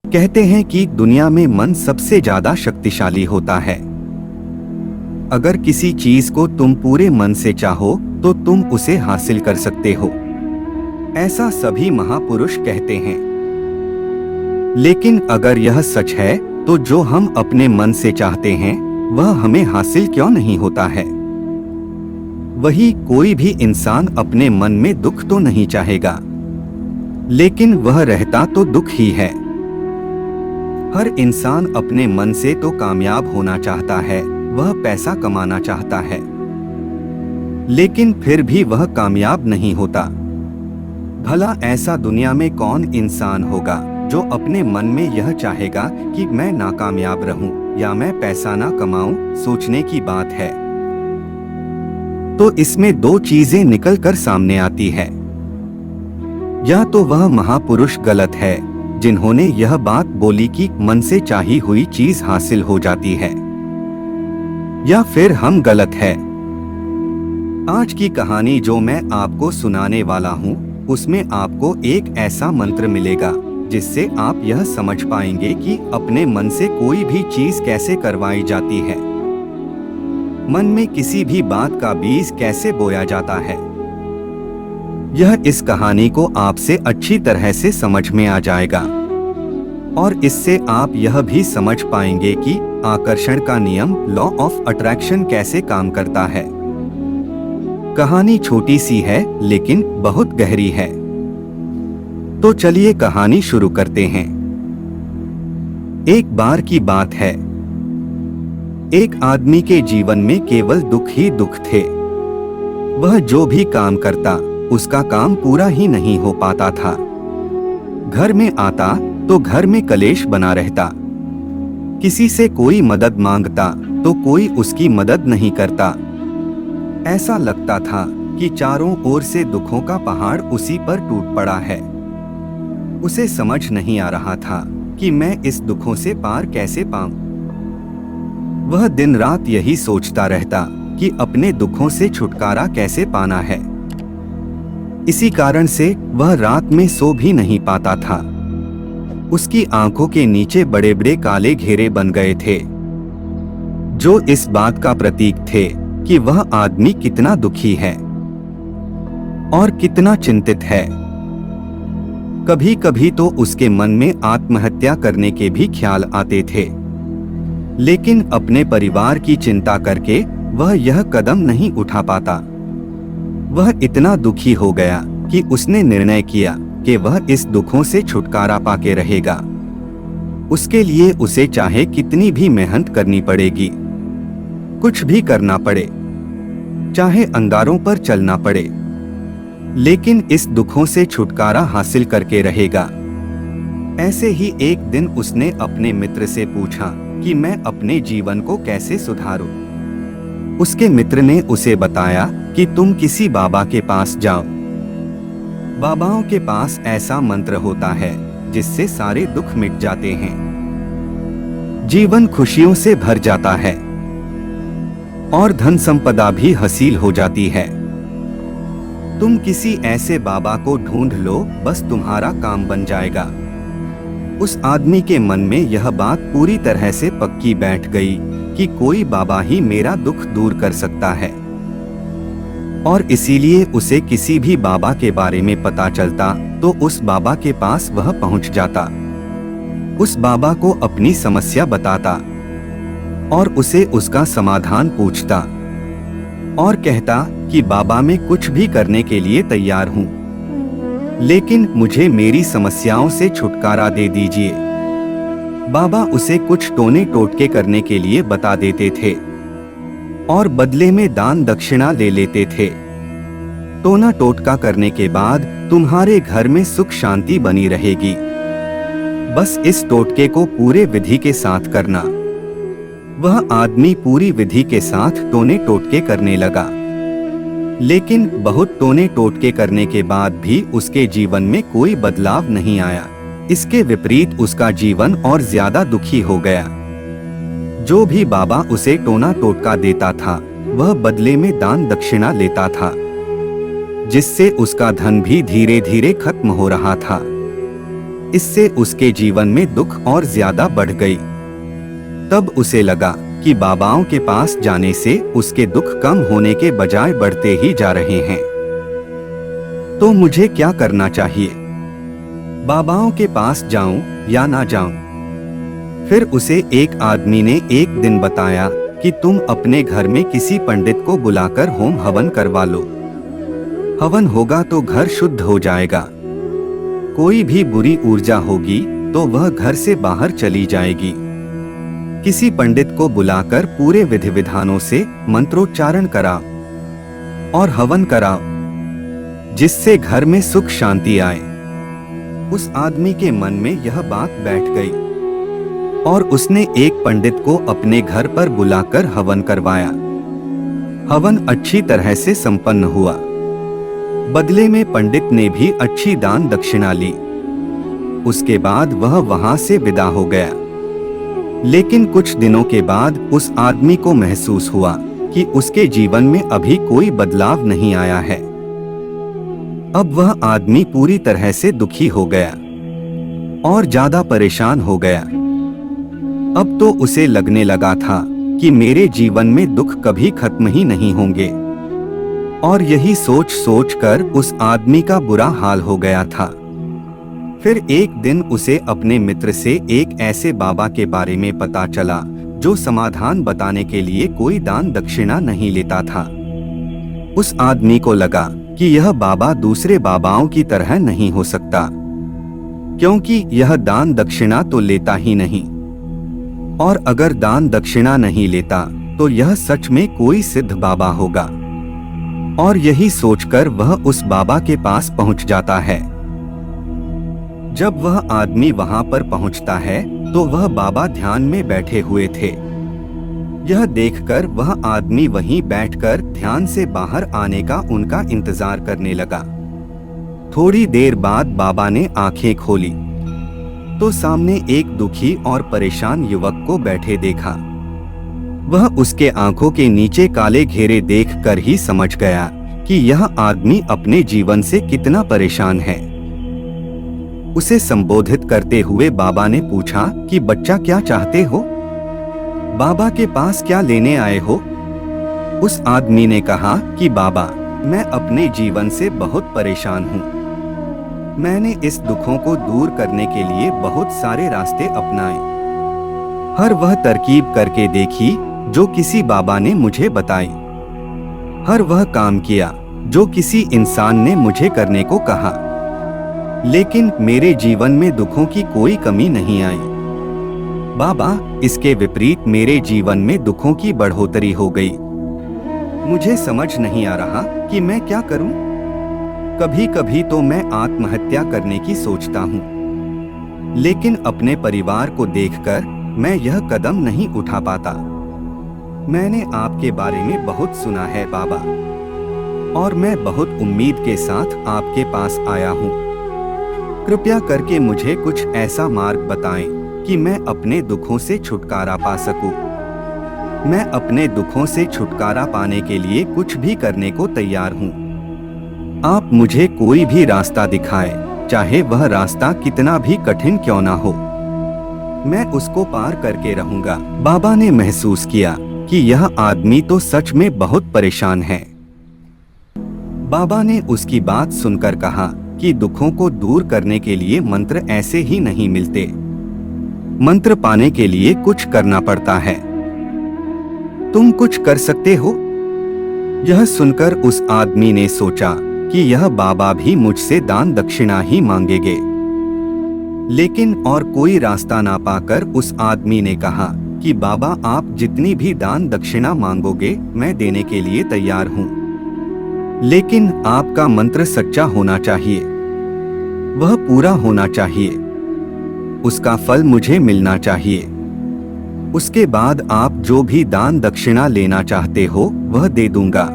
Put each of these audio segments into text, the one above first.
कहते हैं कि दुनिया में मन सबसे ज्यादा शक्तिशाली होता है। अगर किसी चीज को तुम पूरे मन से चाहो तो तुम उसे हासिल कर सकते हो, ऐसा सभी महापुरुष कहते हैं। लेकिन अगर यह सच है तो जो हम अपने मन से चाहते हैं वह हमें हासिल क्यों नहीं होता है? वही कोई भी इंसान अपने मन में दुख तो नहीं चाहेगा, लेकिन वह रहता तो दुख ही है। हर इंसान अपने मन से तो कामयाब होना चाहता है, वह पैसा कमाना चाहता है, लेकिन फिर भी वह कामयाब नहीं होता। भला ऐसा दुनिया में कौन इंसान होगा जो अपने मन में यह चाहेगा कि मैं नाकामयाब रहूं या मैं पैसा ना कमाऊं? सोचने की बात है। तो इसमें दो चीजें निकल कर सामने आती है। या तो वह महापुरुष गलत है जिन्होंने यह बात बोली कि मन से चाही हुई चीज हासिल हो जाती है, या फिर हम गलत है। आज की कहानी जो मैं आपको सुनाने वाला हूँ उसमें आपको एक ऐसा मंत्र मिलेगा जिससे आप यह समझ पाएंगे कि अपने मन से कोई भी चीज कैसे करवाई जाती है, मन में किसी भी बात का बीज कैसे बोया जाता है। यह इस कहानी को आपसे अच्छी तरह से समझ में आ जाएगा और इससे आप यह भी समझ पाएंगे कि आकर्षण का नियम लॉ ऑफ अट्रैक्शन कैसे काम करता है। कहानी छोटी सी है लेकिन बहुत गहरी है। तो चलिए कहानी शुरू करते हैं। एक बार की बात है, एक आदमी के जीवन में केवल दुख ही दुख थे। वह जो भी काम करता उसका काम पूरा ही नहीं हो पाता था। घर में आता तो घर में कलेश बना रहता, किसी से कोई मदद मांगता तो कोई उसकी मदद नहीं करता। ऐसा लगता था कि चारों ओर से दुखों का पहाड़ उसी पर टूट पड़ा है। उसे समझ नहीं आ रहा था कि मैं इस दुखों से पार कैसे पाऊं। वह दिन रात यही सोचता रहता कि अपने दुखों से छुटकारा कैसे पाना है। इसी कारण से वह रात में सो भी नहीं पाता था। उसकी आंखों के नीचे बड़े बड़े काले घेरे बन गए थे, जो इस बात का प्रतीक थे कि वह आदमी कितना दुखी है और कितना चिंतित है। कभी कभी तो उसके मन में आत्महत्या करने के भी ख्याल आते थे, लेकिन अपने परिवार की चिंता करके वह यह कदम नहीं उठा पाता। वह इतना दुखी हो गया कि उसने निर्णय किया कि वह इस दुखों से छुटकारा पाके रहेगा। उसके लिए उसे चाहे कितनी भी मेहनत करनी पड़ेगी, कुछ भी करना पड़े, चाहे अंगारों पर चलना पड़े, लेकिन इस दुखों से छुटकारा हासिल करके रहेगा। ऐसे ही एक दिन उसने अपने मित्र से पूछा कि मैं अपने जीवन को कैसे सुधारूं। उसके मित्र ने उसे बताया कि तुम किसी बाबा के पास जाओ। बाबाओं के पास ऐसा मंत्र होता है जिससे सारे दुख मिट जाते हैं, जीवन खुशियों से भर जाता है और धन संपदा भी हासिल हो जाती है। तुम किसी ऐसे बाबा को ढूंढ लो, बस तुम्हारा काम बन जाएगा। उस आदमी के मन में यह बात पूरी तरह से पक्की बैठ गई कि कोई बाबा ही मेरा दुख दूर कर सकता है, और इसीलिए उसे किसी भी बाबा के बारे में पता चलता तो उस बाबा के पास वह पहुंच जाता, उस बाबा को अपनी समस्या बताता और उसे उसका समाधान पूछता और कहता कि बाबा मैं कुछ भी करने के लिए तैयार हूँ, लेकिन मुझे मेरी समस्याओं से छुटकारा दे दीजिए। बाबा उसे कुछ टोने टोटके करने के लिए बता देते थे और बदले में दान दक्षिणा ले लेते थे। टोना टोटका करने के बाद तुम्हारे घर में सुख शांति बनी रहेगी, बस इस टोटके को पूरे विधि के साथ करना। वह आदमी पूरी विधि के साथ टोने टोटके करने लगा, लेकिन बहुत टोने टोटके करने के बाद भी उसके जीवन में कोई बदलाव नहीं आया। इसके विपरीत उसका जीवन और ज्यादा दुखी हो गया। जो भी बाबा उसे टोना टोटका देता था वह बदले में दान दक्षिणा लेता था, जिससे उसका धन भी धीरे धीरे खत्म हो रहा था। इससे उसके जीवन में दुख और ज्यादा बढ़ गई। तब उसे लगा कि बाबाओं के पास जाने से उसके दुख कम होने के बजाय बढ़ते ही जा रहे हैं। तो मुझे क्या करना चाहिए? बाबाओं के पास जाऊं या ना जाऊं? फिर उसे एक आदमी ने एक दिन बताया कि तुम अपने घर में किसी पंडित को बुलाकर होम हवन करवा लो। हवन होगा तो घर शुद्ध हो जाएगा। कोई भी बुरी ऊर्जा होगी तो वह घर से बाहर चली जाएगी। किसी पंडित को बुलाकर पूरे विधि विधानों से मंत्रोच्चारण कराओ और हवन कराओ, जिससे घर में सुख शांति आए। उस आदमी के मन में यह बात बैठ गई और उसने एक पंडित को अपने घर पर बुलाकर हवन करवाया। हवन अच्छी तरह से संपन्न हुआ। बदले में पंडित ने भी अच्छी दान दक्षिणा ली। उसके बाद वह वहां से विदा हो गया। लेकिन कुछ दिनों के बाद उस आदमी को महसूस हुआ कि उसके जीवन में अभी कोई बदलाव नहीं आया है। अब वह आदमी पूरी तरह से दुखी हो गया और ज्यादा परेशान हो गया। अब तो उसे लगने लगा था कि मेरे जीवन में दुख कभी खत्म ही नहीं होंगे, और यही सोच सोच कर उस आदमी का बुरा हाल हो गया था। फिर एक दिन उसे अपने मित्र से एक ऐसे बाबा के बारे में पता चला जो समाधान बताने के लिए कोई दान दक्षिणा नहीं लेता था। उस आदमी को लगा कि यह बाबा दूसरे बाबाओं की तरह नहीं हो सकता, क्योंकि यह दान दक्षिणा तो लेता ही नहीं, और अगर दान दक्षिणा नहीं लेता तो यह सच में कोई सिद्ध बाबा होगा। और यही सोचकर वह उस बाबा के पास पहुंच जाता है। जब वह आदमी वहां पर पहुंचता है तो वह बाबा ध्यान में बैठे हुए थे। यह देखकर वह आदमी वहीं बैठकर ध्यान से बाहर आने का उनका इंतजार करने लगा। थोड़ी देर बाद बाबा ने आंखें खोली तो सामने एक दुखी और परेशान युवक को बैठे देखा। वह उसके आंखों के नीचे काले घेरे देखकर ही समझ गया कि यह आदमी अपने जीवन से कितना परेशान है। उसे संबोधित करते हुए बाबा ने पूछा कि बच्चा, क्या चाहते हो? बाबा के पास क्या लेने आए हो? उस आदमी ने कहा कि बाबा, मैं अपने जीवन से बहुत परेशान हूँ। मैंने इस दुखों को दूर करने के लिए बहुत सारे रास्ते अपनाए। हर वह तरकीब करके देखी जो किसी बाबा ने मुझे बताई। हर वह काम किया जो किसी इंसान ने मुझे करने को कहा, लेकिन मेरे जीवन में दुखों की कोई कमी नहीं आई। बाबा, इसके विपरीत मेरे जीवन में दुखों की बढ़ोतरी हो गई। मुझे समझ नहीं आ रहा कि मैं क्या करूं। कभी कभी तो मैं आत्महत्या करने की सोचता हूँ, लेकिन अपने परिवार को देखकर मैं यह कदम नहीं उठा पाता। मैंने आपके बारे में बहुत सुना है बाबा, और मैं बहुत उम्मीद के साथ आपके पास आया हूँ। कृपया करके मुझे कुछ ऐसा मार्ग बताएं कि मैं अपने दुखों से छुटकारा पा सकूं। मैं अपने दुखों से छुटकारा पाने के लिए कुछ भी करने को तैयार हूँ। आप मुझे कोई भी रास्ता दिखाएं, चाहे वह रास्ता कितना भी कठिन क्यों ना हो। मैं उसको पार करके रहूंगा। बाबा ने महसूस किया कि यह आदमी तो सच में बहुत परेशान है। बाबा ने उसकी बात सुनकर कहा कि दुखों को दूर करने के लिए मंत्र ऐसे ही नहीं मिलते। मंत्र पाने के लिए कुछ करना पड़ता है। तुम कुछ कर सकते हो? यह सुनकर उस आदमी ने सोचा कि यह बाबा भी मुझसे दान दक्षिणा ही मांगेंगे। लेकिन और कोई रास्ता ना पाकर उस आदमी ने कहा कि बाबा, आप जितनी भी दान दक्षिणा मांगोगे मैं देने के लिए तैयार हूँ, लेकिन आपका मंत्र सच्चा होना चाहिए, वह पूरा होना चाहिए, उसका फल मुझे मिलना चाहिए। उसके बाद आप जो भी दान दक्षिणा लेना चाहते हो वह दे दूंगा।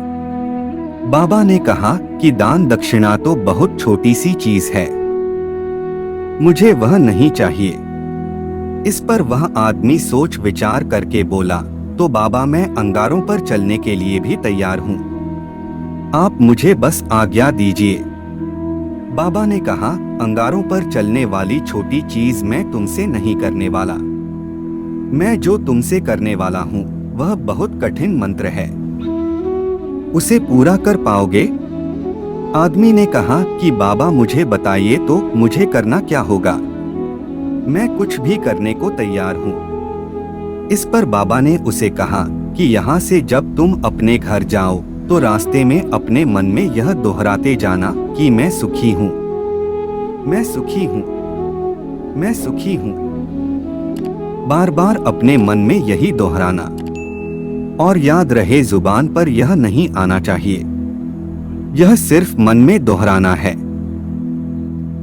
बाबा ने कहा कि दान दक्षिणा तो बहुत छोटी सी चीज है, मुझे वह नहीं चाहिए। इस पर वह आदमी सोच विचार करके बोला, तो बाबा, मैं अंगारों पर चलने के लिए भी तैयार हूँ। आप मुझे बस आज्ञा दीजिए। बाबा ने कहा, अंगारों पर चलने वाली छोटी चीज मैं तुमसे नहीं करने वाला। मैं जो तुमसे करने वाला हूँ वह बहुत कठिन मंत्र है। उसे पूरा कर पाओगे? आदमी ने कहा कि बाबा मुझे बताइए तो मुझे करना क्या होगा। मैं कुछ भी करने को तैयार हूँ। इस पर बाबा ने उसे कहा कि यहाँ से जब तुम अपने घर जाओ तो रास्ते में अपने मन में यह दोहराते जाना कि मैं सुखी हूँ, मैं सुखी हूँ, मैं सुखी हूँ। बार बार अपने मन में यही दोहराना। और याद रहे, जुबान पर यह नहीं आना चाहिए, यह सिर्फ मन में दोहराना है।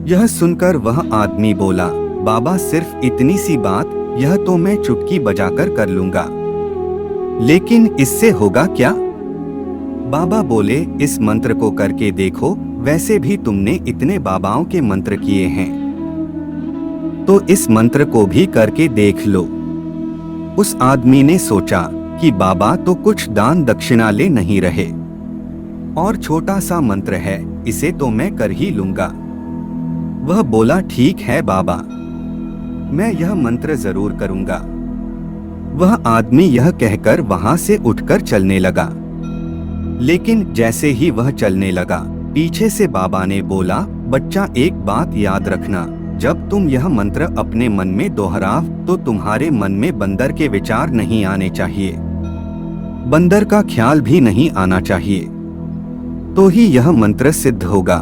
यह सुनकर वह आदमी बोला, बाबा सिर्फ इतनी सी बात, यह तो मैं चुटकी बजाकर कर लूंगा, लेकिन इससे होगा क्या? बाबा बोले, इस मंत्र को करके देखो, वैसे भी तुमने इतने बाबाओं के मंत्र किए हैं, तो इस मंत्र को भी करके देख लो। उस आदमी ने सोचा कि बाबा तो कुछ दान दक्षिणा ले नहीं रहे और छोटा सा मंत्र है, इसे तो मैं कर ही लूंगा। वह बोला, ठीक है बाबा, मैं यह मंत्र जरूर करूंगा। वह आदमी यह कहकर वहां से उठकर चलने लगा, लेकिन जैसे ही वह चलने लगा, पीछे से बाबा ने बोला, बच्चा एक बात याद रखना, जब तुम यह मंत्र अपने मन में दोहराव तो तुम्हारे मन में बंदर के विचार नहीं आने चाहिए, बंदर का ख्याल भी नहीं आना चाहिए, तो ही यह मंत्र सिद्ध होगा।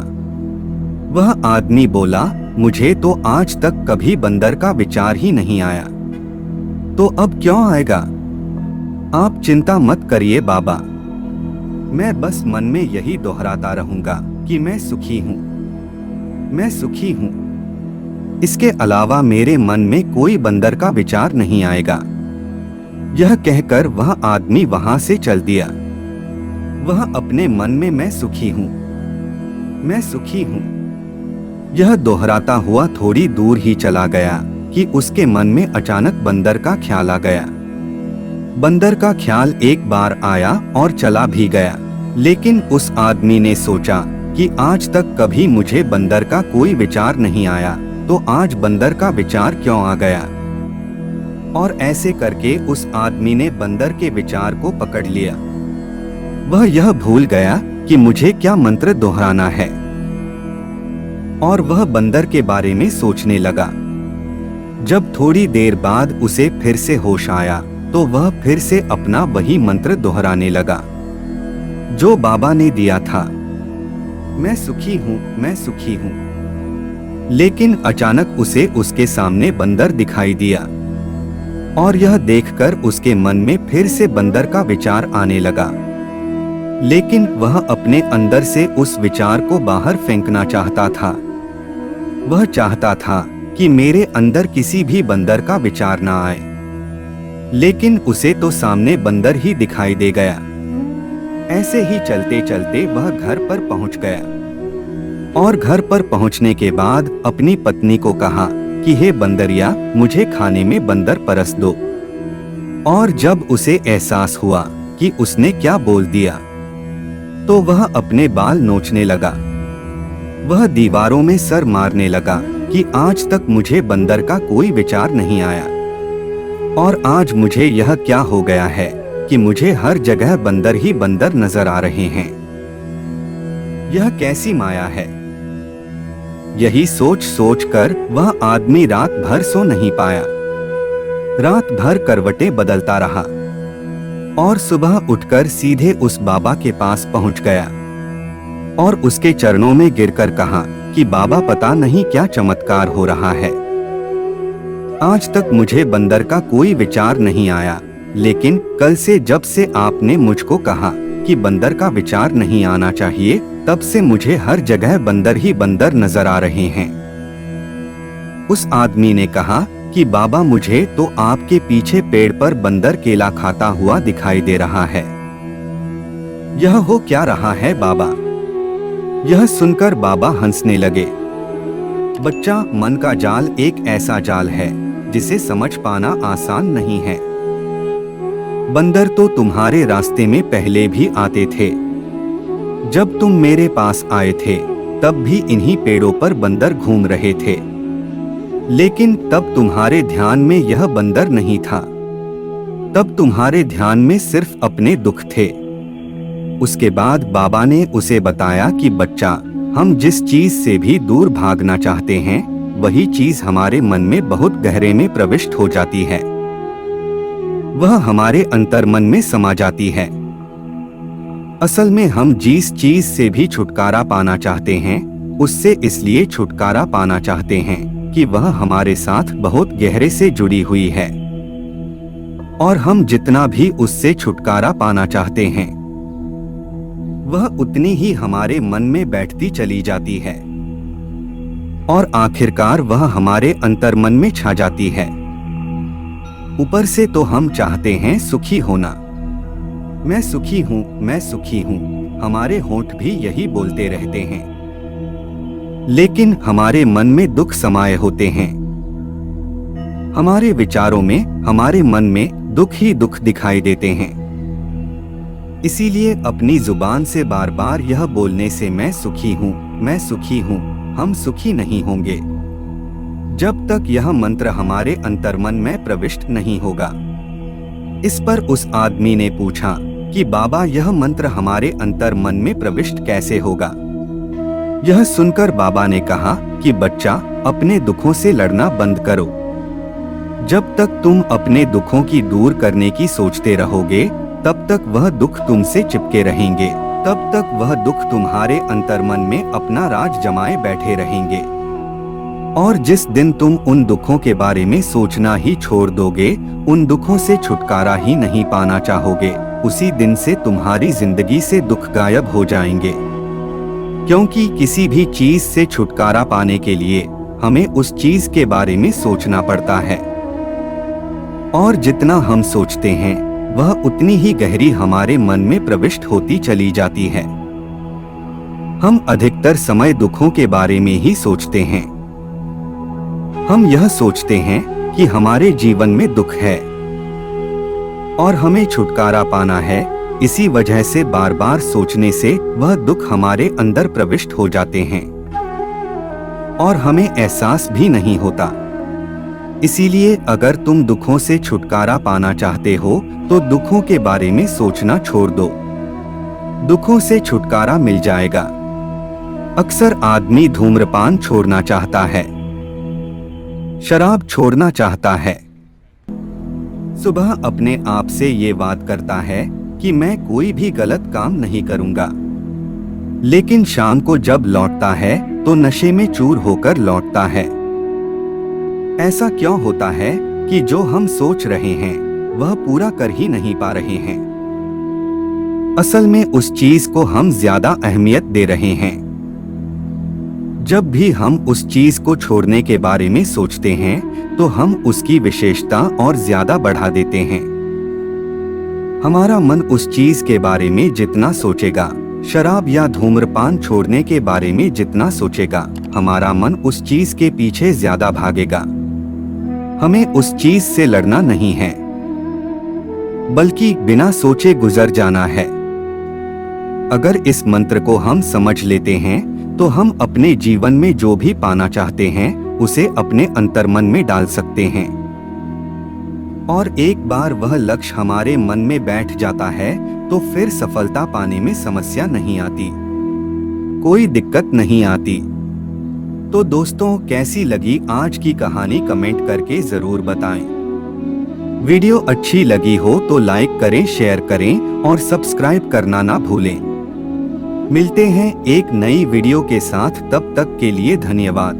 वह आदमी बोला, मुझे तो आज तक कभी बंदर का विचार ही नहीं आया, तो अब क्यों आएगा? आप चिंता मत करिए बाबा, मैं बस मन में यही दोहराता रहूंगा कि मैं सुखी हूँ, मैं सुखी हूँ। इसके अलावा मेरे मन में कोई बंदर का विचार नहीं आएगा। यह कहकर वह आदमी वहां से चल दिया। वह अपने मन में मैं सुखी हूँ, मैं सुखी हूँ, यह दोहराता हुआ थोड़ी दूर ही चला गया कि उसके मन में अचानक बंदर का ख्याल आ गया। बंदर का ख्याल एक बार आया और चला भी गया, लेकिन उस आदमी ने सोचा कि आज तक कभी मुझे बंदर का कोई विचार नहीं आया, तो आज बंदर का विचार क्यों आ गया? और ऐसे करके उस आदमी ने बंदर के विचार को पकड़ लिया। वह यह भूल गया कि मुझे क्या मंत्र दोहराना है, और वह बंदर के बारे में सोचने लगा। जब थोड़ी देर बाद उसे फिर से होश आया तो वह फिर से अपना वही मंत्र दोहराने लगा जो बाबा ने दिया था, मैं सुखी हूँ, मैं सुखी हूँ। लेकिन अचानक उसे उसके सामने बंदर दिखाई दिया और यह देखकर उसके मन में फिर से बंदर का विचार आने लगा, लेकिन वह अपने अंदर से उस विचार को बाहर फेंकना चाहता था। वह चाहता था कि मेरे अंदर किसी भी बंदर का विचार ना आए, लेकिन उसे तो सामने बंदर ही दिखाई दे गया। ऐसे ही चलते चलते वह घर पर पहुंच गया और घर पर पहुंचने के बाद अपनी पत्नी को कहा कि हे बंदरिया, मुझे खाने में बंदर परस दो। और जब उसे एहसास हुआ कि उसने क्या बोल दिया तो वह अपने बाल नोचने लगा। वह दीवारों में सर मारने लगा कि आज तक मुझे बंदर का कोई विचार नहीं आया, और आज मुझे यह क्या हो गया है कि मुझे हर जगह बंदर ही बंदर नजर आ रहे हैं। यह कैसी माया है? यही सोच सोच कर वह आदमी रात भर सो नहीं पाया। रात भर करवटें बदलता रहा और सुबह उठकर सीधे उस बाबा के पास पहुंच गया और उसके चरणों में गिरकर कहा कि बाबा, पता नहीं क्या चमत्कार हो रहा है। आज तक मुझे बंदर का कोई विचार नहीं आया, लेकिन कल से जब से आपने मुझको कहा कि बंदर का विचार नहीं आना चाहिए, तब से मुझे हर जगह बंदर ही बंदर नजर आ रहे हैं। उस आदमी ने कहा कि बाबा, मुझे तो आपके पीछे पेड़ पर बंदर केला खाता हुआ दिखाई दे रहा है। यह हो क्या रहा है बाबा? यह सुनकर बाबा हंसने लगे। बच्चा, मन का जाल एक ऐसा जाल है जिसे समझ पाना आसान नहीं है। बंदर तो तुम्हारे रास्ते में पहले भी आते थे। जब तुम मेरे पास आए थे तब भी इन्हीं पेड़ों पर बंदर घूम रहे थे। लेकिन तब तुम्हारे ध्यान में यह बंदर नहीं था। तब तुम्हारे ध्यान में सिर्फ अपने दुख थे। उसके बाद बाबा ने उसे बताया कि बच्चा, हम जिस चीज से भी दूर भागना चाहते हैं, वही चीज हमारे मन में बहुत गहरे में प्रविष्ट हो जाती है। वह हमारे अंतर्मन में समा जाती है। असल में हम जिस चीज से भी छुटकारा पाना चाहते हैं, उससे इसलिए छुटकारा पाना चाहते हैं कि वह हमारे साथ बहुत गहरे से जुड़ी हुई है। और हम जितना भी उससे छुटकारा पाना चाहते हैं, वह उतनी ही हमारे मन में बैठती चली जाती है और आखिरकार वह हमारे अंतर्मन में छा जाती है। ऊपर से तो हम चाहते हैं सुखी होना, मैं सुखी हूँ, मैं सुखी हूँ, हमारे होंठ भी यही बोलते रहते हैं। लेकिन हमारे मन में दुख समाये होते हैं। हमारे विचारों में, हमारे मन में दुख ही दुख दिखाई देते हैं। इसीलिए अपनी जुबान से बार बार यह बोलने से मैं सुखी हूँ, मैं सुखी हूँ, हम सुखी नहीं होंगे जब तक यह मंत्र हमारे अंतर्मन में प्रविष्ट नहीं होगा। इस पर उस आदमी ने पूछा कि बाबा, यह मंत्र हमारे अंतर्मन में प्रविष्ट कैसे होगा? यह सुनकर बाबा ने कहा कि बच्चा, अपने दुखों से लड़ना बंद करो। जब तक तुम अपने दुखों की दूर करने की सोचते रहोगे, तब तक वह दुख तुमसे चिपके रहेंगे। तब तक वह दुख तुम्हारे अंतर्मन में अपना राज जमाए बैठे रहेंगे। और जिस दिन तुम उन दुखों के बारे में सोचना ही छोड़ दोगे, उन दुखों से छुटकारा ही नहीं पाना चाहोगे, उसी दिन से तुम्हारी जिंदगी से दुख गायब हो जाएंगे। क्योंकि किसी भी चीज से छुटकारा पाने के लिए हमें उस चीज के बारे में सोचना पड़ता है। और जितना हम सोचते हैं, वह उतनी ही गहरी हमारे मन में प्रविष्ट होती चली जाती है। हम अधिकतर समय दुखों के बारे में ही सोचते हैं। हम यह सोचते हैं कि हमारे जीवन में दुख है और हमें छुटकारा पाना है। इसी वजह से बार बार सोचने से वह दुख हमारे अंदर प्रविष्ट हो जाते हैं और हमें एहसास भी नहीं होता। इसीलिए अगर तुम दुखों से छुटकारा पाना चाहते हो, तो दुखों के बारे में सोचना छोड़ दो। दुखों से छुटकारा मिल जाएगा। अक्सर आदमी धूम्रपान छोड़ना चाहता है, शराब छोड़ना चाहता है, सुबह अपने आप से ये बात करता है कि मैं कोई भी गलत काम नहीं करूंगा, लेकिन शाम को जब लौटता है तो नशे में चूर होकर लौटता है। ऐसा क्यों होता है कि जो हम सोच रहे हैं वह पूरा कर ही नहीं पा रहे हैं? असल में उस चीज को हम ज्यादा अहमियत दे रहे हैं। जब भी हम उस चीज को छोड़ने के बारे में सोचते हैं, तो हम उसकी विशेषता और ज्यादा बढ़ा देते हैं। हमारा मन उस चीज के बारे में जितना सोचेगा, शराब या धूम्रपान छोड़ने के बारे में जितना सोचेगा, हमारा मन उस चीज के पीछे ज्यादा भागेगा। हमें उस चीज से लड़ना नहीं है, बल्कि बिना सोचे गुजर जाना है। अगर इस मंत्र को हम समझ लेते हैं, तो हम अपने जीवन में जो भी पाना चाहते हैं, उसे अपने अंतर्मन में डाल सकते हैं। और एक बार वह लक्ष्य हमारे मन में बैठ जाता है, तो फिर सफलता पाने में समस्या नहीं आती, कोई दिक्कत नहीं आती। तो दोस्तों, कैसी लगी आज की कहानी कमेंट करके जरूर बताएं। वीडियो अच्छी लगी हो तो लाइक करें, शेयर करें और सब्सक्राइब करना ना भूलें। मिलते हैं एक नई वीडियो के साथ, तब तक के लिए धन्यवाद।